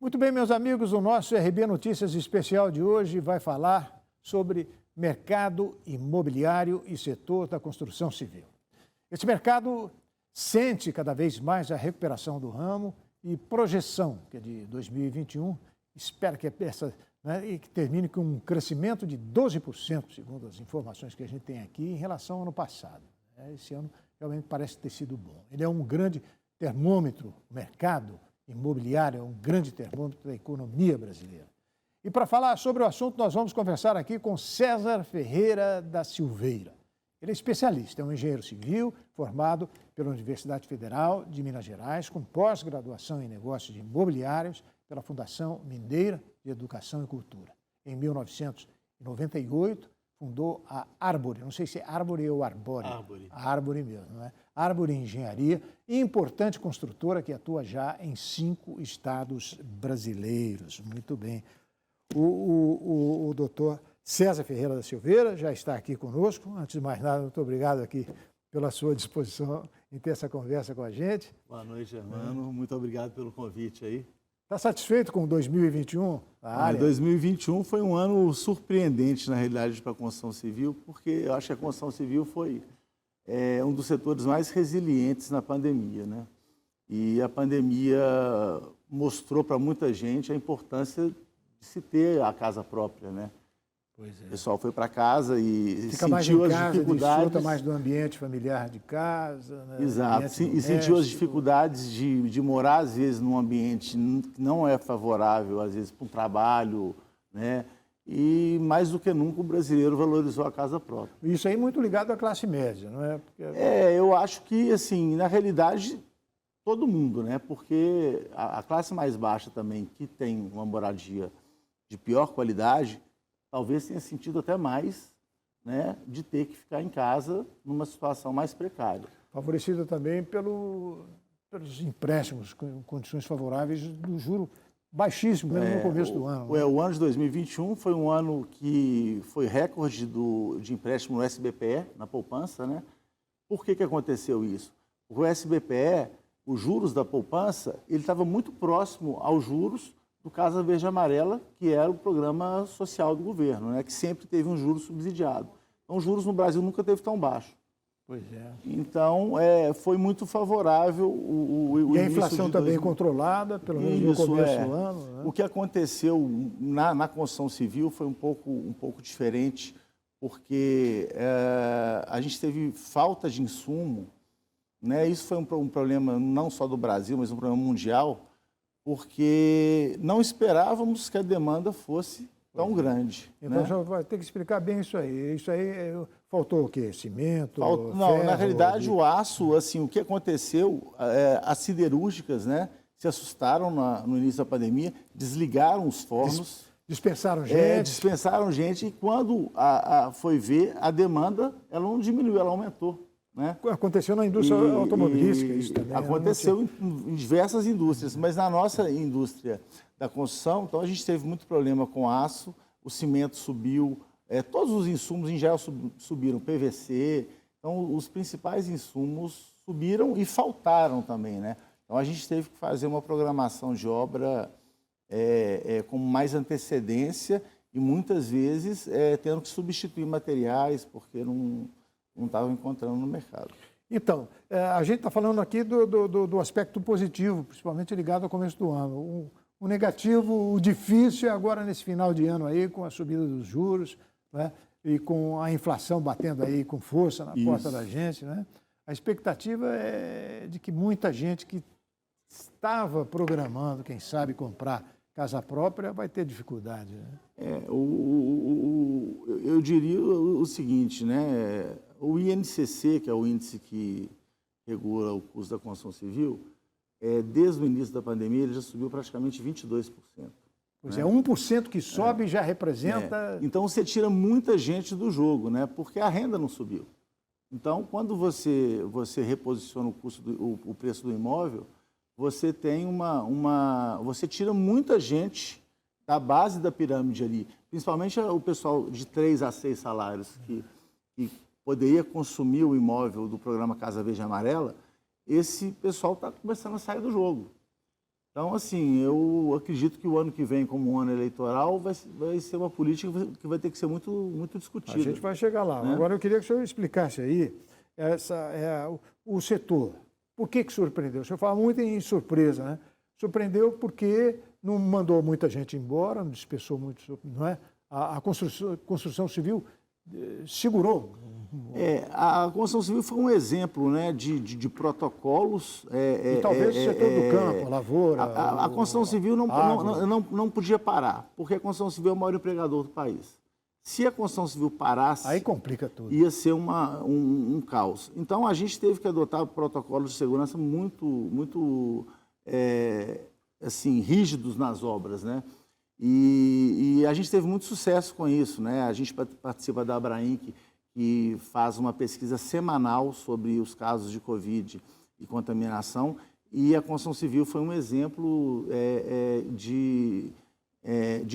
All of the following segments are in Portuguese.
Muito bem, meus amigos, o nosso RB Notícias especial de hoje vai falar sobre mercado imobiliário e setor da construção civil. Esse mercado sente cada vez mais a recuperação do ramo e projeção, que é de 2021, espera que e que termine com um crescimento de 12%, segundo as informações que a gente tem aqui, em relação ao ano passado. Esse ano realmente parece ter sido bom. Ele é um grande termômetro, o mercado imobiliário é um grande termômetro da economia brasileira. E para falar sobre o assunto, nós vamos conversar aqui com César Ferreira da Silveira. Ele é especialista, é um engenheiro civil formado pela Universidade Federal de Minas Gerais, com pós-graduação em negócios imobiliários pela Fundação Mineira de Educação e Cultura. Em 1998, fundou a Arbore, não sei se é Arbore ou Arbore. Arbore. Arbore mesmo, não é? Arbore Engenharia, importante construtora que atua já em 5 estados brasileiros. Muito bem. O doutor César Ferreira da Silveira já está aqui conosco. Antes de mais nada, muito obrigado aqui pela sua disposição em ter essa conversa com a gente. Boa noite, Germano. Muito obrigado pelo convite aí. Está satisfeito com 2021? 2021 foi um ano surpreendente, na realidade, para a construção civil, porque eu acho que a construção civil foi um dos setores mais resilientes na pandemia, né? E a pandemia mostrou para muita gente a importância de se ter a casa própria, né? Pois é. O pessoal foi para casa e fica sentiu mais em as casa, dificuldades. desfruta mais do ambiente familiar de casa. Né? Exato, e sentiu as dificuldades de morar, às vezes, num ambiente que não é favorável, às vezes, para um trabalho, né? E, mais do que nunca, o brasileiro valorizou a casa própria. Isso aí muito ligado à classe média, não é? Porque... eu acho que, assim, na realidade, todo mundo, né? Porque a classe mais baixa também, que tem uma moradia de pior qualidade, talvez tenha sentido até mais, né, de ter que ficar em casa numa situação mais precária. Favorecida também pelos empréstimos com condições favoráveis do juro baixíssimo mesmo no começo do ano. O ano de 2021 foi um ano que foi recorde de empréstimo no SBPE, na poupança, né? Por que aconteceu isso? O SBPE, os juros da poupança, ele estava muito próximo aos juros do Casa Verde e Amarela, que era o programa social do governo, né, que sempre teve um juro subsidiado. Então, os juros no Brasil nunca teve tão baixo. Pois é. Então, foi muito favorável o e a inflação também controlada, pelo menos no começo do ano. Né? O que aconteceu na construção civil foi um pouco diferente, porque a gente teve falta de insumo, né? Isso foi um problema não só do Brasil, mas um problema mundial, porque não esperávamos que a demanda fosse tão grande. Então, né? já vai ter que explicar bem isso aí. Isso aí, faltou o quê? Cimento? Não, ferro, na realidade, o aço, assim, o que aconteceu, as siderúrgicas, né, se assustaram no início da pandemia, desligaram os fornos. Dispensaram gente. Dispensaram gente, e quando foi ver, a demanda, ela não diminuiu, ela aumentou. Né? Aconteceu na indústria automobilística isso também. Aconteceu em diversas indústrias, mas na nossa indústria da construção, então a gente teve muito problema com aço, o cimento subiu, todos os insumos em geral subiram, PVC, então os principais insumos subiram e faltaram também, né? Então a gente teve que fazer uma programação de obra com mais antecedência e muitas vezes tendo que substituir materiais porque não estavam encontrando no mercado. Então, a gente está falando aqui do aspecto positivo, principalmente ligado ao começo do ano. O negativo, o difícil é agora nesse final de ano aí, com a subida dos juros, né? E com a inflação batendo aí com força na porta da gente, né? A expectativa é de que muita gente que estava programando, quem sabe, comprar casa própria, vai ter dificuldade. Né? Eu diria o seguinte, né? O INCC, que é o índice que regula o custo da construção civil, desde o início da pandemia, ele já subiu praticamente 22%. Pois né? 1% que sobe já representa... Então, você tira muita gente do jogo, né? Porque a renda não subiu. Então, quando você reposiciona o preço do imóvel, você tem você tira muita gente da base da pirâmide ali, principalmente o pessoal de 3 a 6 salários que poderia consumir o imóvel do programa Casa Verde e Amarela, esse pessoal está começando a sair do jogo. Então, assim, eu acredito que o ano que vem, como um ano eleitoral, vai ser uma política que vai ter que ser muito discutida. A gente vai chegar lá. Né? Agora, eu queria que o senhor explicasse aí o setor. Por que surpreendeu? O senhor fala muito em surpresa, né? Surpreendeu porque não mandou muita gente embora, não dispersou muito, não é? A construção civil segurou. A construção civil foi um exemplo, né, de protocolos. E talvez o setor do campo, a lavoura. A construção civil não podia parar, porque a construção civil é o maior empregador do país. Se a construção civil parasse, aí complica tudo. Ia ser um caos. Então, a gente teve que adotar protocolos de segurança muito assim, rígidos nas obras, né? E a gente teve muito sucesso com isso, né? A gente participa da Abraim, que faz uma pesquisa semanal sobre os casos de Covid e contaminação, e a construção civil foi um exemplo de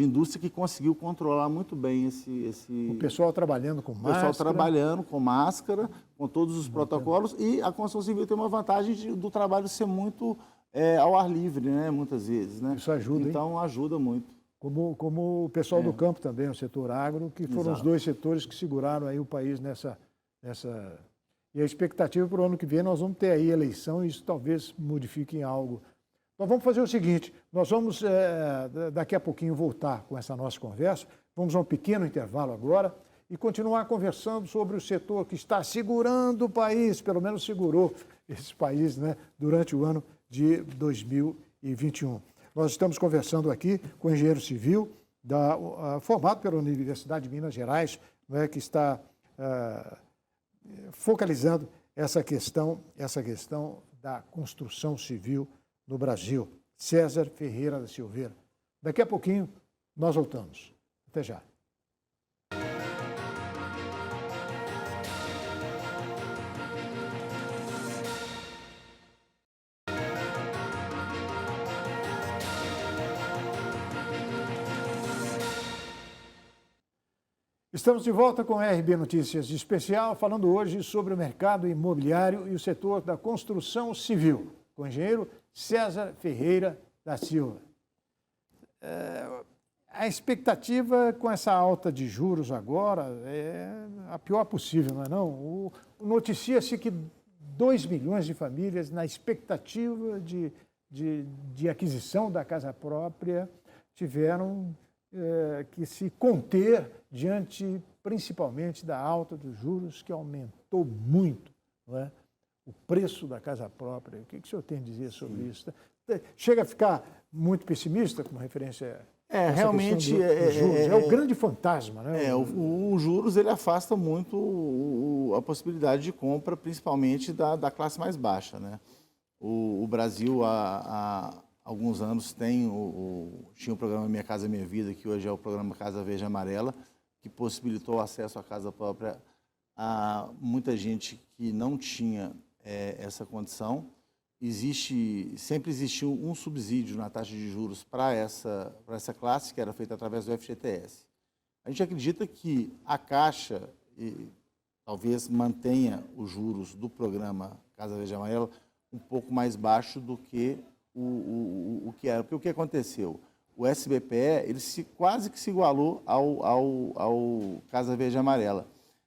indústria que conseguiu controlar muito bem esse... O pessoal trabalhando com máscara. O pessoal trabalhando com máscara, com todos os protocolos, e a construção civil tem uma vantagem do trabalho ser muito ao ar livre, né? Muitas vezes, né? Isso ajuda, então, hein? Ajuda muito. Como o pessoal do campo também, o setor agro, que foram Exato. os dois setores que seguraram aí o país nessa... E a expectativa para o ano que vem, nós vamos ter aí eleição e isso talvez modifique em algo. Nós vamos fazer o seguinte, nós vamos daqui a pouquinho voltar com essa nossa conversa, vamos a um pequeno intervalo agora e continuar conversando sobre o setor que está segurando o país, pelo menos segurou esse país, né, durante o ano de 2021. Nós estamos conversando aqui com o engenheiro civil, formado pela Universidade de Minas Gerais, né, que está focalizando essa questão da construção civil no Brasil, César Ferreira da Silveira. Daqui a pouquinho nós voltamos. Até já. Estamos de volta com a RB Notícias Especial, falando hoje sobre o mercado imobiliário e o setor da construção civil, com o engenheiro César Ferreira da Silva. A expectativa com essa alta de juros agora é a pior possível, não é não? Noticia-se que 2 milhões de famílias na expectativa de aquisição da casa própria tiveram que se conter diante, principalmente, da alta dos juros, que aumentou muito, não é? O preço da casa própria. O que o senhor tem a dizer sobre isso? Chega a ficar muito pessimista com referência a realmente dos juros. É o grande fantasma, né? O juros ele afasta muito a possibilidade de compra, principalmente da classe mais baixa, né? O Brasil, há alguns anos, tinha o programa Minha Casa Minha Vida, que hoje é o programa Casa Verde Amarela, que possibilitou o acesso à casa própria a muita gente que não tinha essa condição. Sempre existiu um subsídio na taxa de juros para essa classe, que era feita através do FGTS. A gente acredita que a Caixa talvez mantenha os juros do programa Casa Verde Amarela um pouco mais baixo do que o que era. Porque o que aconteceu? O SBPE ele quase que se igualou ao Casa Verde Amarela,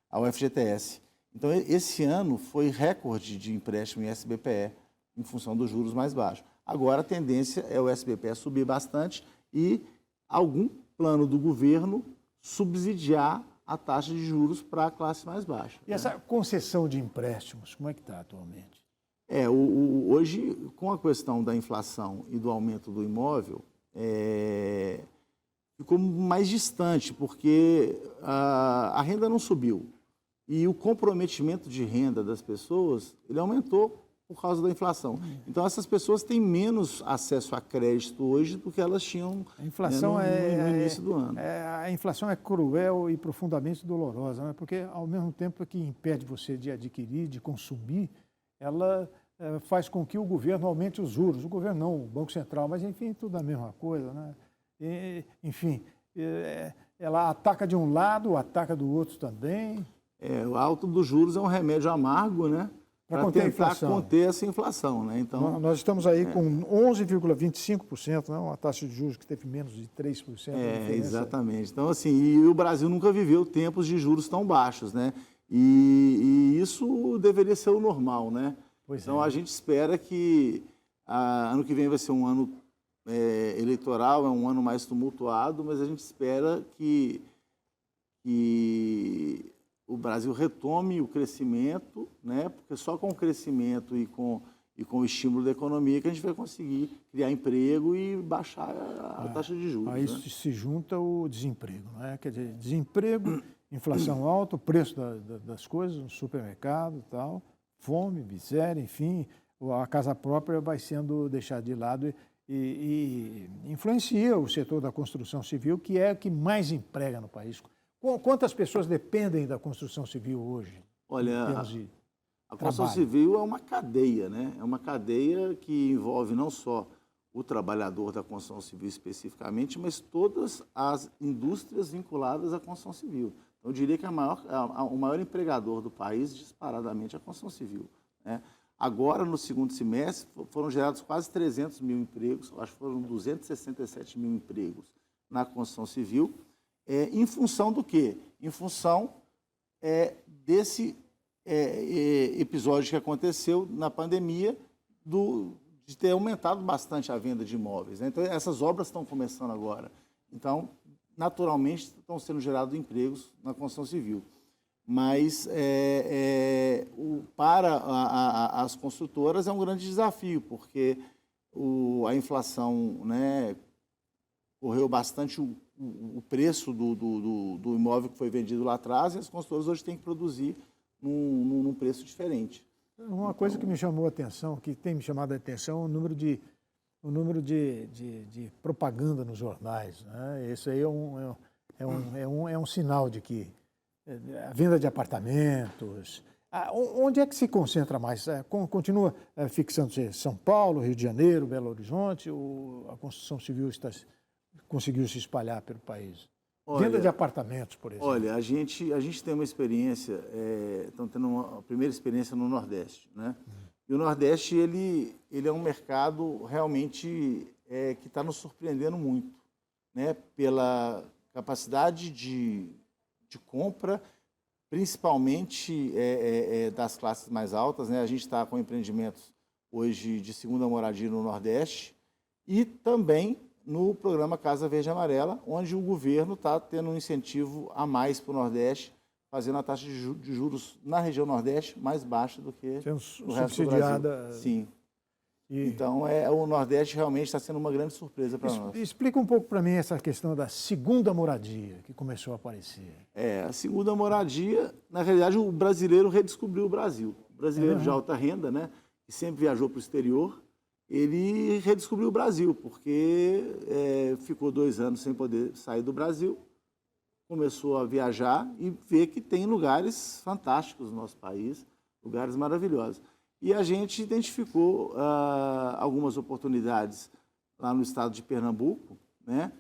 ao FGTS. Então, esse ano foi recorde de empréstimo em SBPE, em função dos juros mais baixos. Agora, a tendência é o SBPE subir bastante e algum plano do governo subsidiar a taxa de juros para a classe mais baixa. E essa concessão de empréstimos, como é que está atualmente? Hoje, com a questão da inflação e do aumento do imóvel, ficou mais distante, porque a renda não subiu. E o comprometimento de renda das pessoas, ele aumentou por causa da inflação. Então, essas pessoas têm menos acesso a crédito hoje do que elas tinham no início do ano. A inflação é cruel e profundamente dolorosa, né? Porque, ao mesmo tempo que impede você de adquirir, de consumir, ela faz com que o governo aumente os juros. O governo não, o Banco Central, mas, enfim, tudo a mesma coisa, né? Ela ataca de um lado, ataca do outro também. O alto dos juros é um remédio amargo, né? para tentar conter essa inflação, né? Então, nós estamos aí com 11,25%, né? Uma taxa de juros que teve menos de 3%. Exatamente. Então, assim, e o Brasil nunca viveu tempos de juros tão baixos, né? E isso deveria ser o normal, né? Então, a gente espera que ano que vem vai ser um ano eleitoral, é um ano mais tumultuado, mas a gente espera que o Brasil retome o crescimento, né? Porque só com o crescimento e com o estímulo da economia que a gente vai conseguir criar emprego e baixar a taxa de juros. Aí se junta o desemprego, né? Quer dizer, desemprego, inflação alta, o preço das coisas no supermercado e tal, fome, miséria, enfim, a casa própria vai sendo deixada de lado e influencia o setor da construção civil, que é o que mais emprega no país. Quantas pessoas dependem da construção civil hoje? Olha, a construção civil é uma cadeia, né? É uma cadeia que envolve não só o trabalhador da construção civil especificamente, mas todas as indústrias vinculadas à construção civil. Então, eu diria que o maior empregador do país, disparadamente, é a construção civil, né? Agora, no segundo semestre, foram gerados quase 300 mil empregos, acho que foram 267 mil empregos na construção civil. Em função do quê? Em função desse episódio que aconteceu na pandemia, de ter aumentado bastante a venda de imóveis, né? Então, essas obras estão começando agora. Então, naturalmente, estão sendo gerados empregos na construção civil. Mas, para as construtoras, é um grande desafio, porque a inflação, né, correu bastante o preço do imóvel que foi vendido lá atrás, e as construtoras hoje têm que produzir num preço diferente. Uma coisa que me chamou a atenção, que tem me chamado a atenção, o número de propaganda nos jornais, né? Isso aí é um sinal de que a venda de apartamentos. Onde é que se concentra mais? Continua fixando-se São Paulo, Rio de Janeiro, Belo Horizonte, ou a construção civil conseguiu se espalhar pelo país? Venda de apartamentos, por exemplo. Olha, a gente tem uma experiência, estamos tendo uma primeira experiência no Nordeste, né? E o Nordeste, ele é um mercado realmente que está nos surpreendendo muito, né? Pela capacidade de compra, principalmente das classes mais altas, né? A gente está com empreendimentos hoje de segunda moradia no Nordeste e também no programa Casa Verde e Amarela, onde o governo está tendo um incentivo a mais para o Nordeste, fazendo a taxa de juros na região Nordeste mais baixa do que no resto do Brasil. Sim. Então, o Nordeste realmente está sendo uma grande surpresa para nós. Explica um pouco para mim essa questão da segunda moradia que começou a aparecer. A segunda moradia, na realidade, o brasileiro redescobriu o Brasil. O brasileiro de alta renda, né, que sempre viajou para o exterior, ele redescobriu o Brasil, porque ficou 2 anos sem poder sair do Brasil, começou a viajar e ver que tem lugares fantásticos no nosso país, lugares maravilhosos. E a gente identificou algumas oportunidades lá no estado de Pernambuco, né?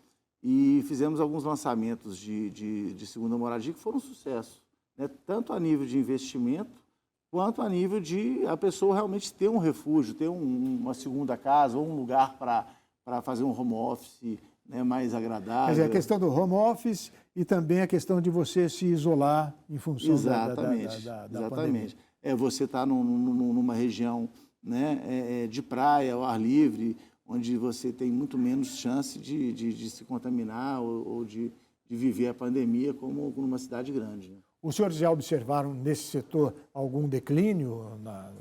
E fizemos alguns lançamentos de segunda moradia que foram um sucesso, né? Tanto a nível de investimento, quanto a nível de a pessoa realmente ter um refúgio, ter uma segunda casa ou um lugar para fazer um home office, né, mais agradável. Quer dizer, a questão do home office e também a questão de você se isolar em função da pandemia. Você está numa região, né, de praia, ao ar livre, onde você tem muito menos chance de se contaminar ou de viver a pandemia como numa cidade grande, né? Os senhores já observaram nesse setor algum declínio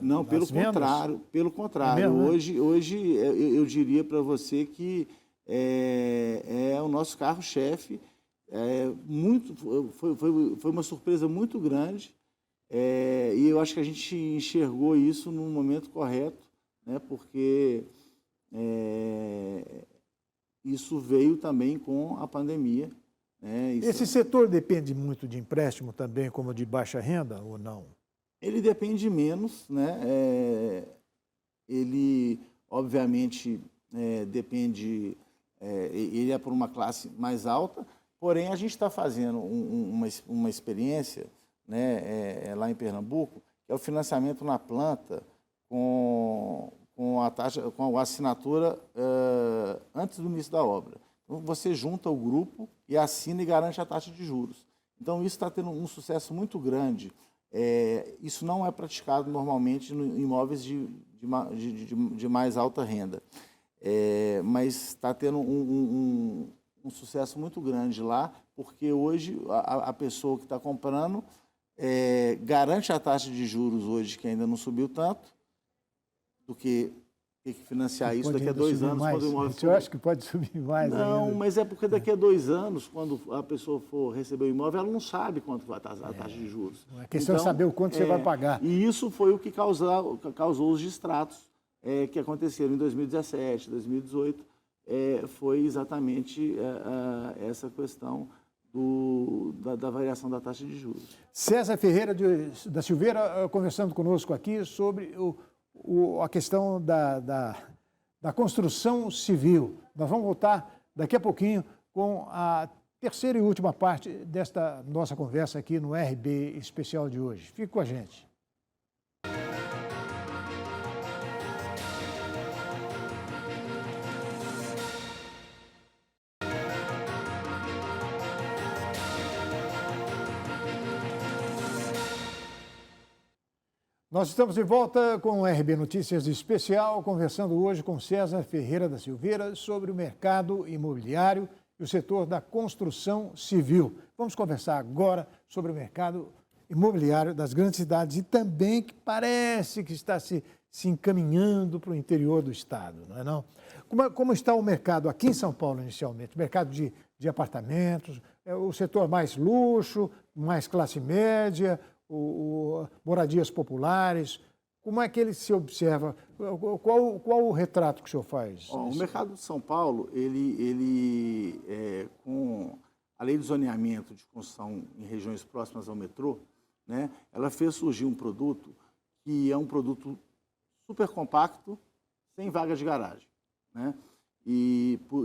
Não, pelo contrário. Pelo contrário. É mesmo, hoje eu diria para você que é o nosso carro-chefe. Foi uma surpresa muito grande. E eu acho que a gente enxergou isso no momento correto, né? Porque isso veio também com a pandemia. Esse setor depende muito de empréstimo também, como de baixa renda, ou não? Ele depende menos, né? Ele, obviamente, depende... ele é por uma classe mais alta, porém, a gente está fazendo uma experiência, né, lá em Pernambuco, que é o financiamento na planta com a assinatura antes do início da obra. Então, você junta o grupo e assina e garante a taxa de juros. Então, isso está tendo um sucesso muito grande. Isso não é praticado normalmente em imóveis de mais alta renda, mas está tendo um sucesso muito grande lá, porque hoje a pessoa que está comprando garante a taxa de juros hoje, que ainda não subiu tanto, do que ter que financiar isso daqui a 2 anos. Quando o imóvel for... Eu acho que pode subir mais Não, ainda. mas é porque daqui a 2 anos, quando a pessoa for receber o imóvel, ela não sabe quanto vai estar a taxa de juros. A questão é saber o quanto você vai pagar. E isso foi o que causou os distratos que aconteceram em 2017, 2018. Foi exatamente essa questão da variação da taxa de juros. César Ferreira da Silveira conversando conosco aqui sobre a questão da construção civil. Nós vamos voltar daqui a pouquinho com a terceira e última parte desta nossa conversa aqui no RB Especial de hoje. Fique com a gente. Nós estamos de volta com o RB Notícias Especial, conversando hoje com César Ferreira da Silveira sobre o mercado imobiliário e o setor da construção civil. Vamos conversar agora sobre o mercado imobiliário das grandes cidades e também que parece que está se encaminhando para o interior do estado, não é não? Como está o mercado aqui em São Paulo inicialmente? Mercado de apartamentos, o setor mais luxo, mais classe média, moradias populares, como é que ele se observa? Qual o retrato que o senhor faz? O mercado de São Paulo, com a lei de zoneamento de construção em regiões próximas ao metrô, né, ela fez surgir um produto que é um produto super compacto, sem vaga de garagem, né,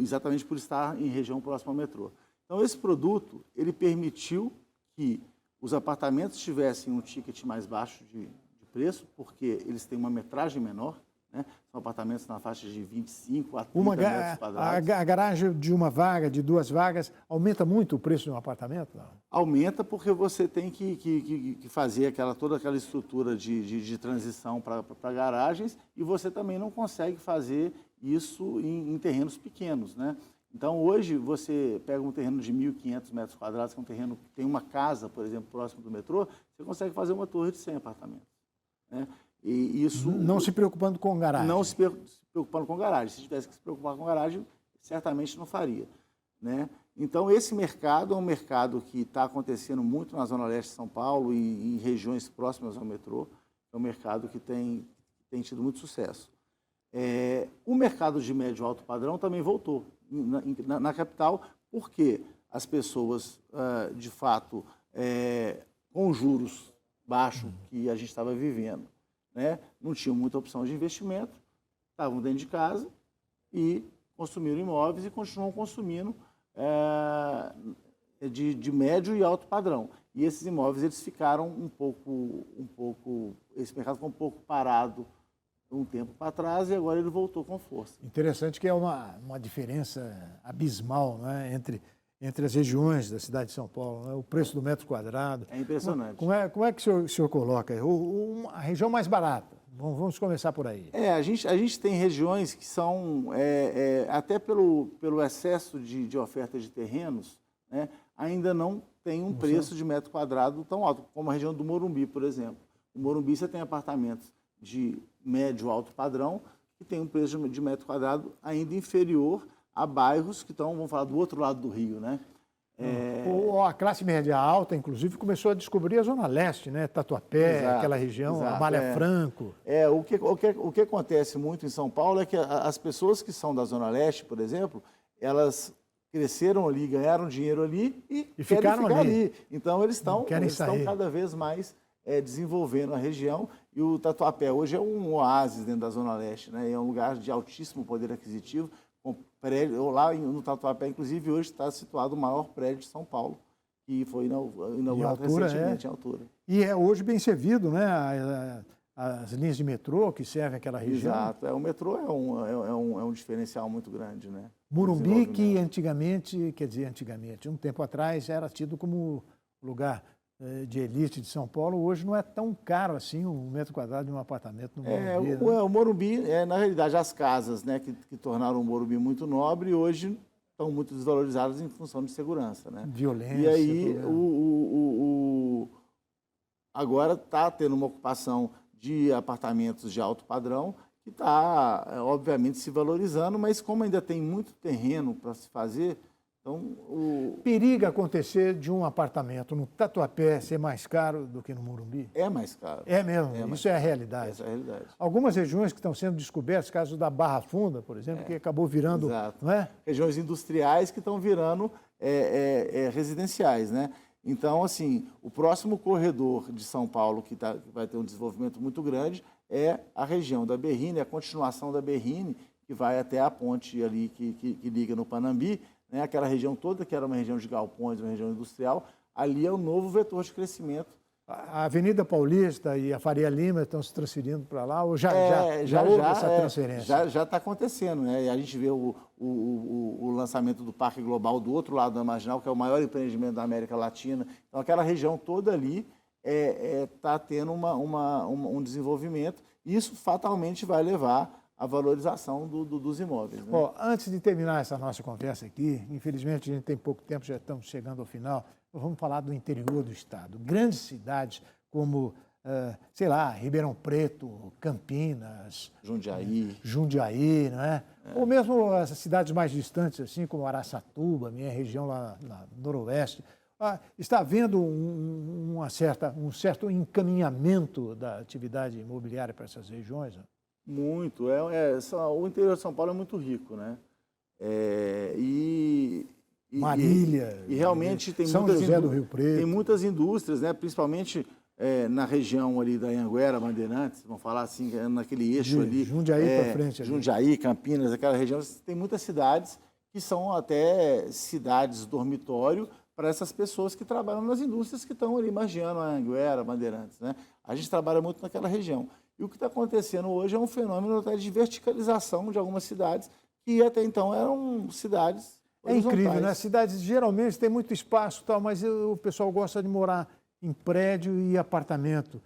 exatamente por estar em região próxima ao metrô. Então, esse produto, ele permitiu que os apartamentos tivessem um ticket mais baixo de preço, porque eles têm uma metragem menor, né? São apartamentos na faixa de 25 a 30 metros quadrados. A garagem de uma vaga, de 2 vagas, aumenta muito o preço de um apartamento? Não? Aumenta porque você tem que fazer toda aquela estrutura de transição para garagens, e você também não consegue fazer isso em terrenos pequenos, né? Então, hoje, você pega um terreno de 1.500 metros quadrados, que é um terreno que tem uma casa, por exemplo, próximo do metrô, você consegue fazer uma torre de 100 apartamentos, né? E isso... Não se preocupando com garagem. Não se preocupando com garagem. Se tivesse que se preocupar com garagem, certamente não faria, né? Então, esse mercado é um mercado que está acontecendo muito na Zona Leste de São Paulo e em regiões próximas ao metrô. É um mercado que tem tido muito sucesso. O mercado de médio e alto padrão também voltou na capital, porque as pessoas, de fato, com juros baixos que a gente estava vivendo, né, não tinham muita opção de investimento, estavam dentro de casa e consumiram imóveis e continuam consumindo de médio e alto padrão. E esses imóveis, eles ficaram esse mercado ficou um pouco parado um tempo para trás e agora ele voltou com força. Interessante que é uma diferença abismal, né, entre as regiões da cidade de São Paulo, né? O preço do metro quadrado. É impressionante. Como é que o senhor coloca? A região mais barata, vamos começar por aí. A gente tem regiões que são, até pelo excesso de oferta de terrenos, né, ainda não tem um preço de metro quadrado tão alto, como a região do Morumbi, por exemplo. No Morumbi você tem apartamentos de médio alto padrão, que tem um preço de metro quadrado ainda inferior a bairros que estão, vamos falar, do outro lado do Rio, né? A classe média alta, inclusive, começou a descobrir a Zona Leste, né? Tatuapé, exato, aquela região, exato, Amália Franco. O que acontece muito em São Paulo é que as pessoas que são da Zona Leste, por exemplo, elas cresceram ali, ganharam dinheiro ali e ficaram ficar ali. Então, eles estão cada vez mais desenvolvendo a região. E o Tatuapé hoje é um oásis dentro da Zona Leste, né? É um lugar de altíssimo poder aquisitivo. Com prédio, lá no Tatuapé, inclusive, hoje está situado o maior prédio de São Paulo, que foi inaugurado altura, recentemente em altura. E é hoje bem servido, né? As linhas de metrô que servem aquela região. Exato. O metrô é um diferencial muito grande, né? Morumbi, que antigamente, um tempo atrás, era tido como lugar de elite de São Paulo, hoje não é tão caro assim um metro quadrado de um apartamento no Morumbi. O Morumbi, na realidade, as casas, né, que tornaram o Morumbi muito nobre, hoje estão muito desvalorizadas em função de segurança, né? Violência. E aí, agora está tendo uma ocupação de apartamentos de alto padrão, que está, obviamente, se valorizando, mas como ainda tem muito terreno para se fazer, então... Periga acontecer de um apartamento no Tatuapé ser mais caro do que no Morumbi? É mais caro. É mesmo, isso é a realidade. Essa é a realidade. Algumas regiões que estão sendo descobertas, caso da Barra Funda, por exemplo, que acabou virando... Exato. Não é? Regiões industriais que estão virando residenciais, né? Então, assim, o próximo corredor de São Paulo, que vai ter um desenvolvimento muito grande, é a região da Berrini, a continuação da Berrini, que vai até a ponte ali que liga no Panambi, né? Aquela região toda, que era uma região de galpões, uma região industrial, ali é o novo vetor de crescimento. A Avenida Paulista e a Faria Lima estão se transferindo para lá, ou já houve essa transferência? Já está acontecendo, né? E a gente vê o lançamento do Parque Global do outro lado da Marginal, que é o maior empreendimento da América Latina. Então, aquela região toda ali está tendo um desenvolvimento, e isso fatalmente vai levar à valorização dos imóveis. Né? Bom, antes de terminar essa nossa conversa aqui, infelizmente a gente tem pouco tempo, já estamos chegando ao final, vamos falar do interior do estado. Grandes cidades como, sei lá, Ribeirão Preto, Campinas, Jundiaí, não é? Ou mesmo as cidades mais distantes, assim como Araçatuba, minha região lá no noroeste. Está havendo um certo encaminhamento da atividade imobiliária para essas regiões? Muito. O interior de São Paulo é muito rico, né? Marília. E realmente tem São José do Rio Preto. Tem muitas indústrias, né? Principalmente na região ali da Anhanguera, Bandeirantes, vamos falar assim, naquele eixo ali. Jundiaí para frente. Jundiaí, Campinas, aquela região. Tem muitas cidades que são até cidades dormitório para essas pessoas que trabalham nas indústrias que estão ali margeando a Anhanguera, Bandeirantes, né? A gente trabalha muito naquela região. E o que está acontecendo hoje é um fenômeno até de verticalização de algumas cidades que até então eram cidades horizontais. É incrível, né? As cidades geralmente têm muito espaço, tal, mas o pessoal gosta de morar em prédio e apartamento.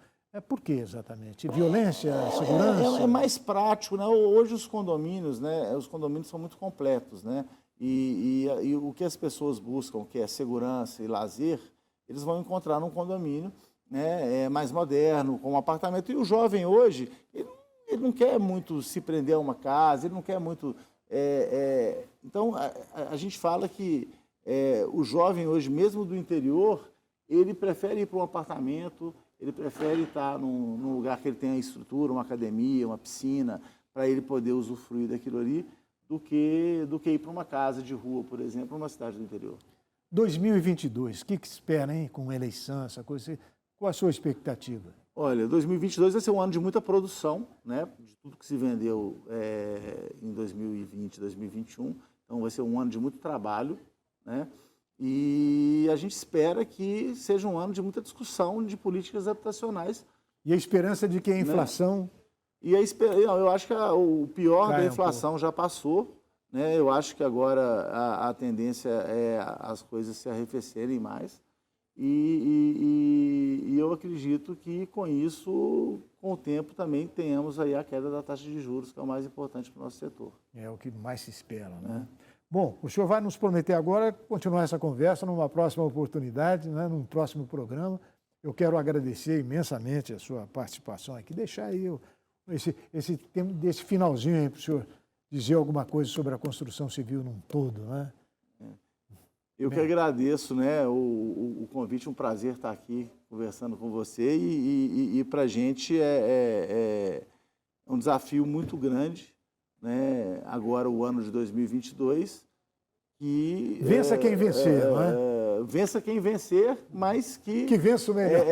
Por que exatamente? Violência, segurança? É mais prático, né? Hoje os condomínios, né? Os condomínios são muito completos, né? E o que as pessoas buscam, que é segurança e lazer, eles vão encontrar num condomínio, né, mais moderno, com um apartamento. E o jovem hoje, ele não quer muito se prender a uma casa, ele não quer muito... Então, a gente fala que o jovem hoje, mesmo do interior, ele prefere ir para um apartamento, ele prefere estar num lugar que ele tenha estrutura, uma academia, uma piscina, para ele poder usufruir daquilo ali, do que ir para uma casa de rua, por exemplo, numa cidade do interior. 2022, o que espera, hein, com eleição, essa coisa? Qual a sua expectativa? Olha, 2022 vai ser um ano de muita produção, né? De tudo que se vendeu em 2020, 2021. Então, vai ser um ano de muito trabalho, né? E a gente espera que seja um ano de muita discussão de políticas habitacionais. E a esperança de que a inflação... Né? Eu acho que o pior da inflação já passou, né? Eu acho que agora a tendência é as coisas se arrefecerem mais. E eu acredito que com isso, com o tempo, também tenhamos aí a queda da taxa de juros, que é o mais importante para o nosso setor. É o que mais se espera, né? Bom, o senhor vai nos prometer agora continuar essa conversa numa próxima oportunidade, né, num próximo programa. Eu quero agradecer imensamente a sua participação aqui, deixar aí esse finalzinho aí para o senhor dizer alguma coisa sobre a construção civil num todo, né? Eu que agradeço, né, o convite, um prazer estar aqui conversando com você e para a gente é um desafio muito grande, né, agora o ano de 2022, que... Vença quem vencer, não é? Vença quem vencer, mas que... Que vença o melhor.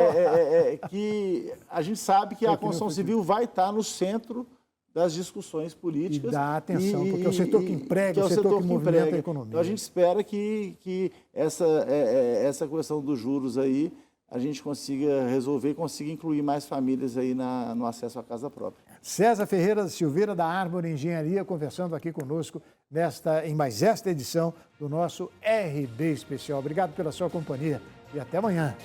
Que a gente sabe que a construção civil vai estar no centro das discussões políticas. E dá atenção, porque é o setor que emprega, é o setor que movimenta a economia. Então, a gente espera que essa questão dos juros aí, a gente consiga resolver e consiga incluir mais famílias aí no acesso à casa própria. César Ferreira Silveira, da Árvore Engenharia, conversando aqui conosco em mais esta edição do nosso RB Especial. Obrigado pela sua companhia e até amanhã.